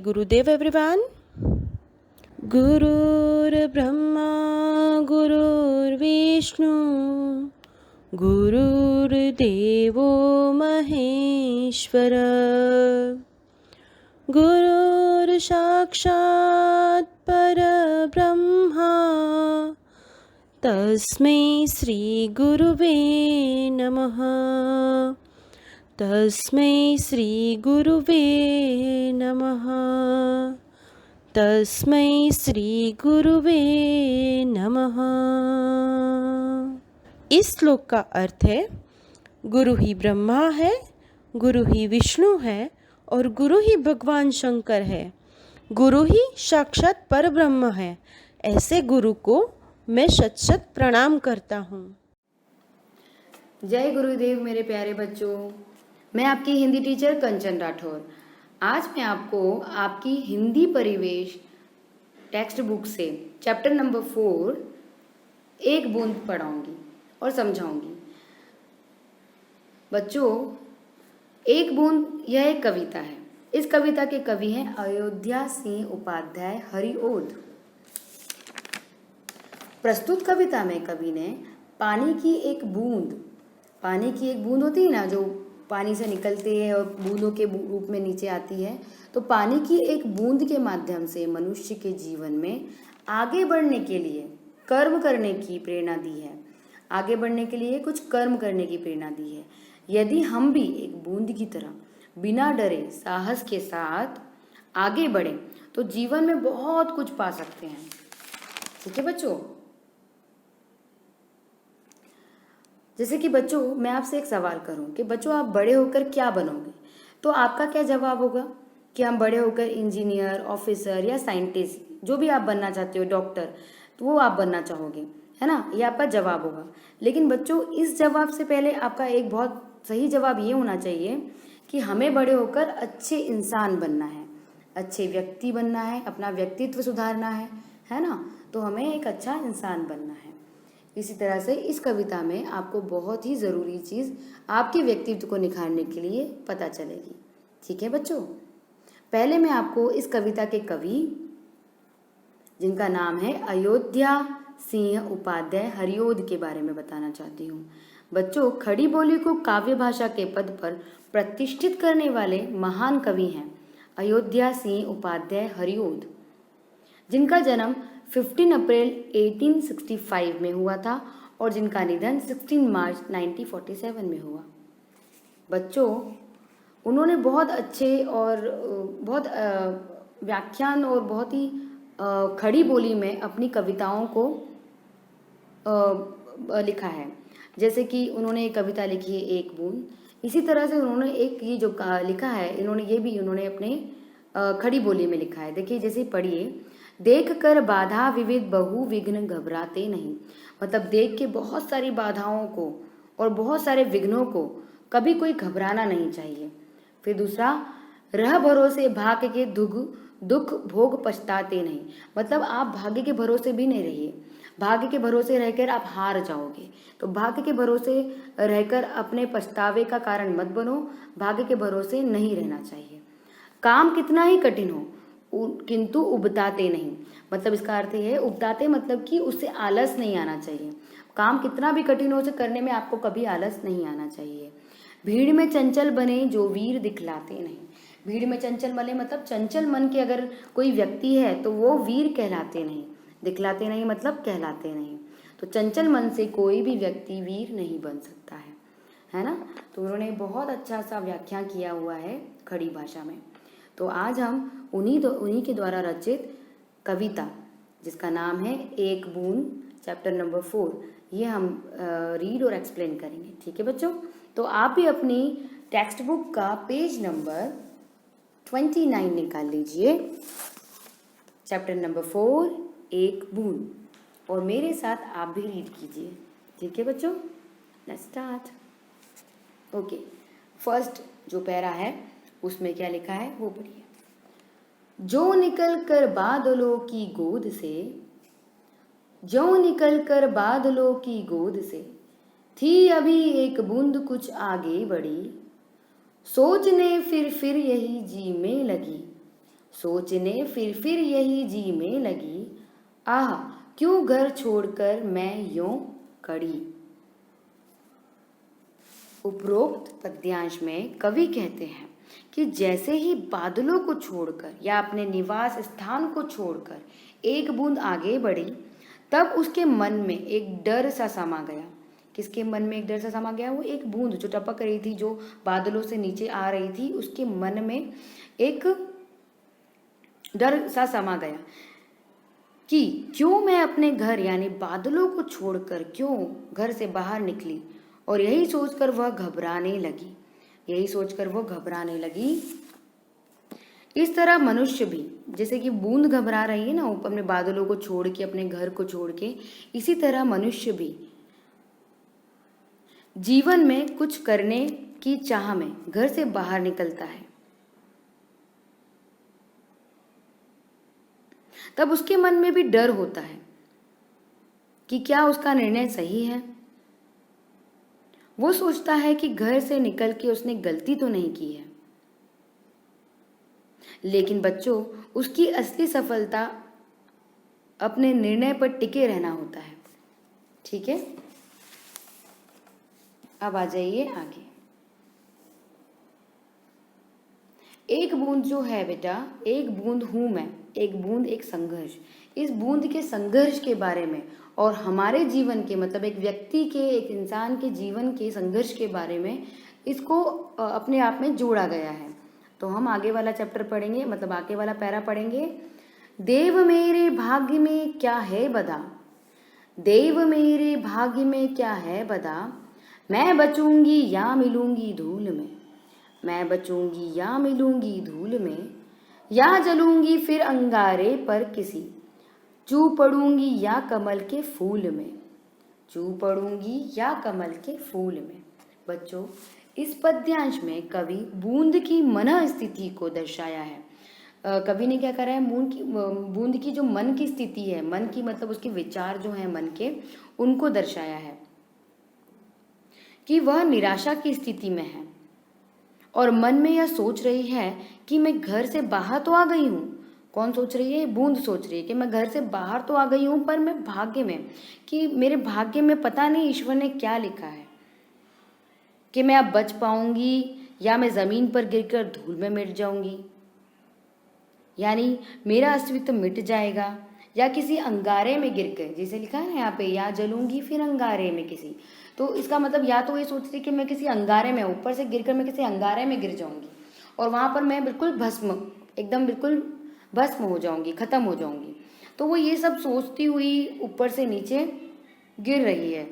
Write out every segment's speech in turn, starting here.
गुरुदेव everyone. गुरुर्ब्रह्मा गुरुर्विष्णु गुरुर्देवो महेश्वर गुरुर्साक्षात् परब्रह्मा तस्मै श्री गुरुवे नमः। तस्मै श्री गुरुवे नमः। तस्मै श्री गुरुवे नमः। इस श्लोक का अर्थ है, गुरु ही ब्रह्मा है, गुरु ही विष्णु है और गुरु ही भगवान शंकर है। गुरु ही साक्षात परब्रह्म है। ऐसे गुरु को मैं शत शत प्रणाम करता हूँ। जय गुरुदेव मेरे प्यारे बच्चों, मैं आपकी हिंदी टीचर कंचन राठौर। आज मैं आपको आपकी हिंदी परिवेश टेक्स्ट बुक से चैप्टर नंबर 4 एक बूंद पढ़ाऊंगी और समझाऊंगी। बच्चों, एक बूंद यह एक कविता है। इस कविता के कवि हैं अयोध्या सिंह उपाध्याय हरिओद। प्रस्तुत कविता में कवि ने पानी की एक बूंद होती है ना, जो पानी से निकलती है और बूंदों के रूप में नीचे आती है, तो पानी की एक बूंद के माध्यम से मनुष्य के जीवन में आगे बढ़ने के लिए कर्म करने की प्रेरणा दी है। आगे बढ़ने के लिए कुछ कर्म करने की प्रेरणा दी है। यदि हम भी एक बूंद की तरह बिना डरे साहस के साथ आगे बढ़ें तो जीवन में बहुत कुछ पा सकते हैं। ठीक है बच्चों। जैसे कि बच्चों, मैं आपसे एक सवाल करूं कि बच्चों आप बड़े होकर क्या बनोगे, तो आपका क्या जवाब होगा कि हम बड़े होकर इंजीनियर, ऑफिसर या साइंटिस्ट, जो भी आप बनना चाहते हो, डॉक्टर, तो वो आप बनना चाहोगे, है ना। ये आपका जवाब होगा। लेकिन बच्चों, इस जवाब से पहले आपका एक बहुत सही जवाब ये होना चाहिए कि हमें बड़े होकर अच्छे इंसान बनना है, अच्छे व्यक्ति बनना है, अपना व्यक्तित्व सुधारना है ना। तो हमें एक अच्छा इंसान बनना है। इसी तरह से इस कविता में आपको बहुत ही ज़रूरी चीज़ आपके व्यक्तित्व को निखारने के लिए पता चलेगी। ठीक है बच्चों। पहले मैं आपको इस कविता के कवि, जिनका नाम है अयोध्या सिंह उपाध्याय हरिओद, के बारे में बताना चाहती हूँ। बच्चों, खड़ी बोली को काव्य भाषा के पद पर प्रतिष्ठित करने वाले महान कवि हैं अयोध्या सिंह उपाध्याय हरिओद, जिनका जन्म 15 अप्रैल 1865 में हुआ था और जिनका निधन 16 मार्च 1947 में हुआ। बच्चों, उन्होंने बहुत अच्छे और बहुत व्याख्यान और बहुत ही खड़ी बोली में अपनी कविताओं को लिखा है। जैसे कि उन्होंने एक कविता लिखी है एक बूंद। इसी तरह से उन्होंने एक ये जो लिखा है, उन्होंने अपने खड़ी बोली में लिखा है। देखिए, जैसे पढ़िए, देख कर बाधा विविध बहु विघ्न घबराते नहीं। मतलब देख के बहुत सारी बाधाओं को और बहुत सारे विघ्नों को कभी कोई घबराना नहीं चाहिए। फिर दूसरा, रह भरोसे भाग्य के दुख भोग पछताते नहीं। मतलब आप भाग्य के भरोसे भी नहीं रहिए। भाग्य के भरोसे रहकर आप हार जाओगे, तो भाग्य के भरोसे रहकर अपने पछतावे का कारण मत बनो। भाग्य के भरोसे नहीं रहना चाहिए। काम कितना ही कठिन हो किंतु उबताते नहीं। मतलब इसका अर्थ है, उबताते मतलब कि उससे आलस नहीं आना चाहिए। काम कितना भी कठिन हो, उसे करने में आपको कभी आलस नहीं आना चाहिए। भीड़ में चंचल बने जो वीर दिखलाते नहीं। भीड़ में चंचल बने मतलब चंचल मन के अगर कोई व्यक्ति है तो वो वीर कहलाते नहीं। दिखलाते नहीं मतलब कहलाते नहीं। तो चंचल मन से कोई भी व्यक्ति वीर नहीं बन सकता है ना। तो उन्होंने बहुत अच्छा सा व्याख्या किया हुआ है खड़ी भाषा में। तो आज हम उन्हीं के द्वारा रचित कविता, जिसका नाम है एक बूंद, चैप्टर नंबर 4, ये हम रीड और एक्सप्लेन करेंगे। ठीक है बच्चों। तो आप भी अपनी टेक्स्ट बुक का पेज नंबर 29 निकाल लीजिए, चैप्टर नंबर 4 एक बूंद, और मेरे साथ आप भी रीड कीजिए। ठीक है बच्चों, लेट्स स्टार्ट। ओके, फर्स्ट जो पैरा है उसमें क्या लिखा है वो पढ़िए। जो निकल कर बादलों की गोद से, जो निकल कर बादलों की गोद से, थी अभी एक बूंद कुछ आगे बढ़ी, सोचने फिर यही जी में लगी, सोचने फिर यही जी में लगी, आह क्यों घर छोड़कर मैं यूं खड़ी। उपरोक्त पद्यांश में कवि कहते हैं कि जैसे ही बादलों को छोड़कर या अपने निवास स्थान को छोड़कर एक बूंद आगे बढ़ी, तब उसके मन में एक डर सा समा गया। किसके मन में एक डर सा समा गया? वो एक बूंद जो टपक रही थी, जो बादलों से नीचे आ रही थी, उसके मन में एक डर सा समा गया कि क्यों मैं अपने घर यानी बादलों को छोड़कर क्यों घर से बाहर निकली। और यही सोचकर वह घबराने लगी। इस तरह मनुष्य भी, जैसे कि बूंद घबरा रही है ना अपने बादलों को छोड़ के, अपने घर को छोड़ के, इसी तरह मनुष्य भी जीवन में कुछ करने की चाह में घर से बाहर निकलता है। तब उसके मन में भी डर होता है कि क्या उसका निर्णय सही है। वो सोचता है कि घर से निकल के उसने गलती तो नहीं की है। लेकिन बच्चों, उसकी असली सफलता अपने निर्णय पर टिके रहना होता है। ठीक है, अब आ जाइए आगे। एक बूंद जो है बेटा, एक बूंद हूं मैं, एक बूंद एक संघर्ष। इस बूंद के संघर्ष के बारे में और हमारे जीवन के, मतलब एक व्यक्ति के, एक इंसान के जीवन के संघर्ष के बारे में इसको अपने आप में जोड़ा गया है। तो हम आगे वाला चैप्टर पढ़ेंगे, मतलब आगे वाला पैरा पढ़ेंगे। देव मेरे भाग्य में क्या है बदा, देव मेरे भाग्य में क्या है बदा, मैं बचूंगी या मिलूंगी धूल में, मैं बचूंगी या मिलूंगी धूल में, या जलूंगी फिर अंगारे पर किसी, चू पड़ूंगी या कमल के फूल में, चू पड़ूंगी या कमल के फूल में। बच्चों, इस पद्यांश में कवि बूंद की मन स्थिति को दर्शाया है। कवि ने क्या करा है, बूंद की जो मन की स्थिति है, मन की मतलब उसके विचार जो हैं मन के, उनको दर्शाया है कि वह निराशा की स्थिति में है और मन में यह सोच रही है कि मैं घर से बाहर तो आ गई हूँ। कौन सोच रही है? बूंद सोच रही है कि मैं घर से बाहर तो आ गई हूँ, पर मैं भाग्य में, कि मेरे भाग्य में पता नहीं ईश्वर ने क्या लिखा है कि मैं अब बच पाऊंगी या मैं जमीन पर गिरकर धूल में मिट जाऊंगी, यानी मेरा अस्तित्व मिट जाएगा, या किसी अंगारे में गिर गए, जैसे लिखा है ना यहाँ पे, या जलूंगी फिर अंगारे में किसी। तो इसका मतलब या तो ये सोच रही कि मैं किसी अंगारे में, ऊपर से गिरकर मैं किसी अंगारे में गिर जाऊंगी और वहां पर मैं बिल्कुल भस्म, एकदम बिल्कुल भस्म हो जाऊंगी, खत्म हो जाऊंगी। तो वो ये सब सोचती हुई ऊपर से नीचे गिर रही है।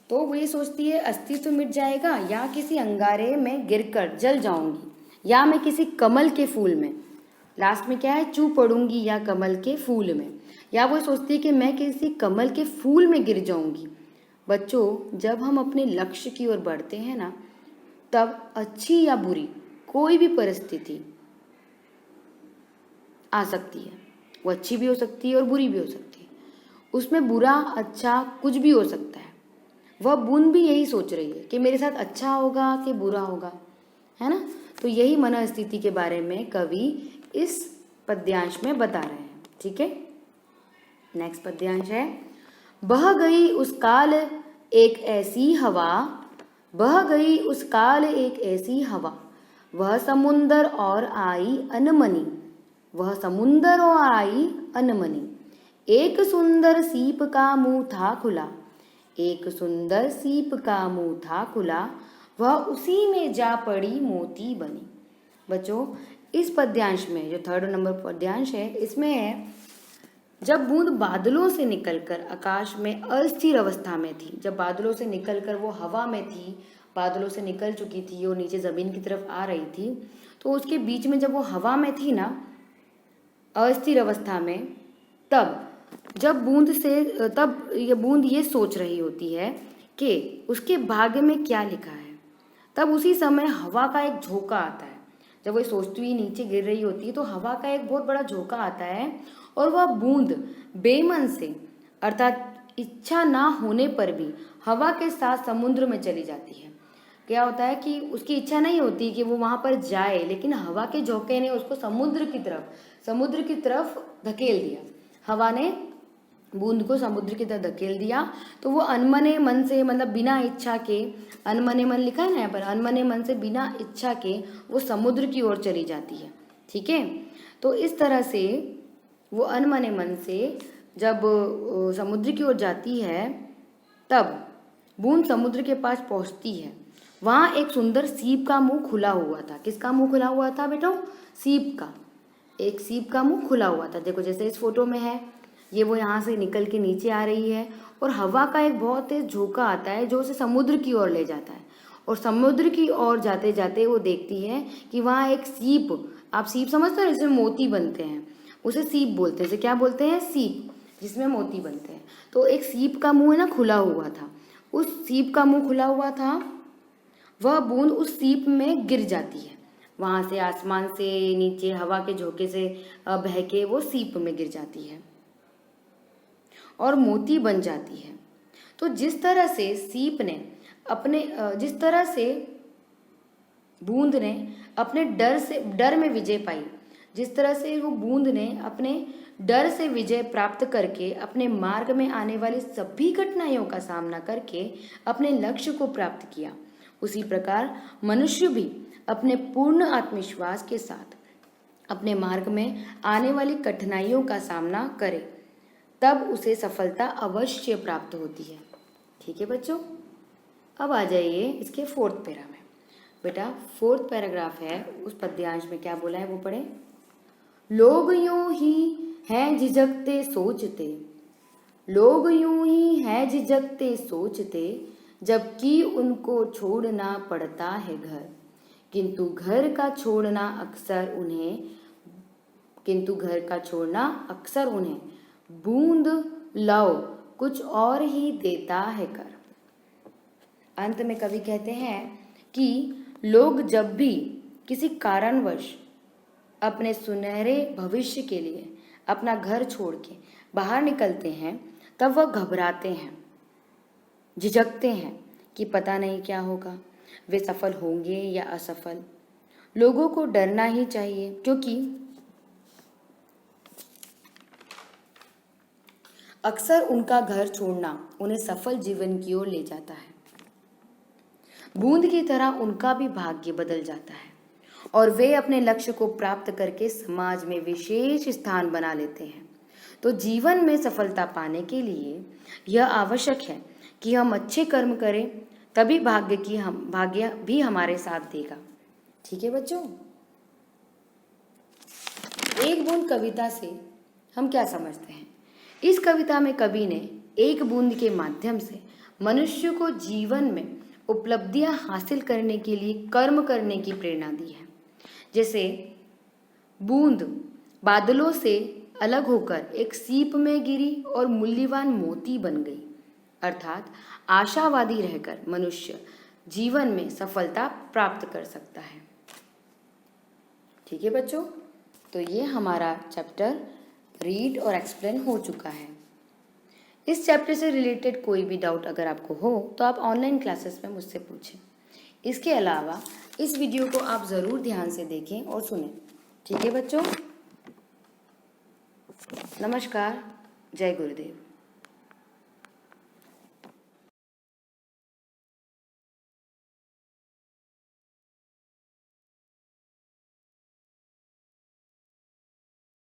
तो वो ये सोचती है अस्तित्व मिट जाएगा, या किसी अंगारे में गिरकर जल जाऊंगी, या मैं किसी कमल के फूल में, लास्ट में क्या है, चू पड़ूंगी या कमल के फूल में, या वो सोचती है कि मैं किसी कमल के फूल में गिर जाऊंगी। बच्चों, जब हम अपने लक्ष्य की ओर बढ़ते हैं ना, तब अच्छी या बुरी कोई भी परिस्थिति आ सकती है। वो अच्छी भी हो सकती है और बुरी भी हो सकती है। उसमें बुरा अच्छा कुछ भी हो सकता है। वह बूंद भी यही सोच रही है कि मेरे साथ अच्छा होगा कि बुरा होगा, है ना। तो यही मनस्थिति के बारे में कवि इस पद्यांश में बता रहे हैं। ठीक है, नेक्स्ट पद्यांश है, बह गई उस काल एक ऐसी हवा, बह गई उस काल एक ऐसी हवा, वह समुंदर और आई अनमनी, वह समुंदर और आई अनमनी, एक सुंदर सीप का मुंह था खुला, एक सुंदर सीप का मुंह था खुला, वह उसी में जा पड़ी मोती बनी। बच्चों, इस पद्यांश में जो 3rd नंबर पद्यांश है, इसमें है जब बूंद बादलों से निकलकर आकाश में अस्थिर अवस्था में थी, जब बादलों से निकलकर वो हवा में थी, बादलों से निकल चुकी थी और नीचे जमीन की तरफ आ रही थी, तो उसके बीच में जब वो हवा में थी ना, अस्थिर अवस्था में, तब ये बूंद ये सोच रही होती है कि उसके भाग्य में क्या लिखा है। तब उसी समय हवा का एक झोंका आता है। जब वो सोचती हुई नीचे गिर रही होती है तो हवा का एक बहुत बड़ा झोंका आता है और वह बूंद बेमन से, अर्थात इच्छा ना होने पर भी हवा के साथ समुद्र में चली जाती है। क्या होता है कि उसकी इच्छा नहीं होती कि वो वहाँ पर जाए, लेकिन हवा के झोंके ने उसको समुद्र की तरफ धकेल दिया। हवा ने बूंद को समुद्र की तरफ धकेल दिया, तो वो अनमने मन से, मतलब बिना इच्छा के, अनमने मन लिखा है ना यहाँ पर, अनमने मन से बिना इच्छा के वो समुद्र की ओर चली जाती है। ठीक है, तो इस तरह से वो अनमने मन से जब समुद्र की ओर जाती है, तब बूंद समुद्र के पास पहुंचती है। वहाँ एक सुंदर सीप का मुंह खुला हुआ था। किसका मुंह खुला हुआ था बेटो? सीप का। एक सीप का मुंह खुला हुआ था। देखो जैसे इस फोटो में है, ये वो यहाँ से निकल के नीचे आ रही है और हवा का एक बहुत तेज झोंका आता है जो उसे समुद्र की ओर ले जाता है। और समुद्र की ओर जाते जाते वो देखती है कि वहाँ एक सीप, आप सीप समझते हो जिसमें मोती बनते हैं, उसे सीप बोलते हैं। इसे क्या बोलते हैं? सीप, जिसमें मोती बनते हैं। तो एक सीप का मुंह है ना खुला हुआ था। उस सीप का मुंह खुला हुआ था, वह बूंद उस सीप में गिर जाती है। वहाँ से आसमान से नीचे हवा के झोंके से बह के वो सीप में गिर जाती है और मोती बन जाती है। तो जिस तरह से सीप ने जिस तरह से बूंद ने अपने डर में विजय पाई, जिस तरह से वो बूंद ने अपने डर से विजय प्राप्त करके अपने मार्ग में आने वाली सभी कठिनाइयों का सामना करके अपने लक्ष्य को प्राप्त किया, उसी प्रकार मनुष्य भी अपने पूर्ण आत्मविश्वास के साथ अपने मार्ग में आने वाली कठिनाइयों का सामना करे, तब उसे सफलता अवश्य प्राप्त होती है। ठीक है बच्चों, अब आ जाइए इसके 4th पैरा में। बेटा 4th पैराग्राफ है, उस पद्यांश में क्या बोला है वो पढ़े। लोग यूं ही हैं झिझकते सोचते, लोग यूं ही हैं झिझकते सोचते, जबकि उनको छोड़ना पड़ता है घर, किंतु घर का छोड़ना अक्सर उन्हें बूंद लाओ कुछ और ही देता है कर। अंत में कवि कहते हैं कि लोग जब भी किसी कारणवश अपने सुनहरे भविष्य के लिए अपना घर छोड़ के बाहर निकलते हैं, तब वह घबराते हैं, झिझकते हैं कि पता नहीं क्या होगा, वे सफल होंगे या असफल। लोगों को डरना ही चाहिए, क्योंकि अक्सर उनका घर छोड़ना उन्हें सफल जीवन की ओर ले जाता है। बूंद की तरह उनका भी भाग्य बदल जाता है और वे अपने लक्ष्य को प्राप्त करके समाज में विशेष स्थान बना लेते हैं। तो जीवन में सफलता पाने के लिए यह आवश्यक है कि हम अच्छे कर्म करें, तभी भाग्य भी हमारे साथ देगा। ठीक है बच्चों, एक बूंद कविता से हम क्या समझते हैं? इस कविता में कवि ने एक बूंद के माध्यम से मनुष्य को जीवन में उपलब्धियां हासिल करने के लिए कर्म करने की प्रेरणा दी है। जैसे बूंद बादलों से अलग होकर एक सीप में गिरी और मूल्यवान मोती बन गई, अर्थात आशावादी रहकर मनुष्य जीवन में सफलता प्राप्त कर सकता है। ठीक है बच्चों, तो ये हमारा चैप्टर रीड और एक्सप्लेन हो चुका है। इस चैप्टर से रिलेटेड कोई भी डाउट अगर आपको हो तो आप ऑनलाइन क्लासेस में मुझसे पूछें। इसके अलावा इस वीडियो को आप ज़रूर ध्यान से देखें और सुनें। ठीक है बच्चों, नमस्कार, जय गुरुदेव।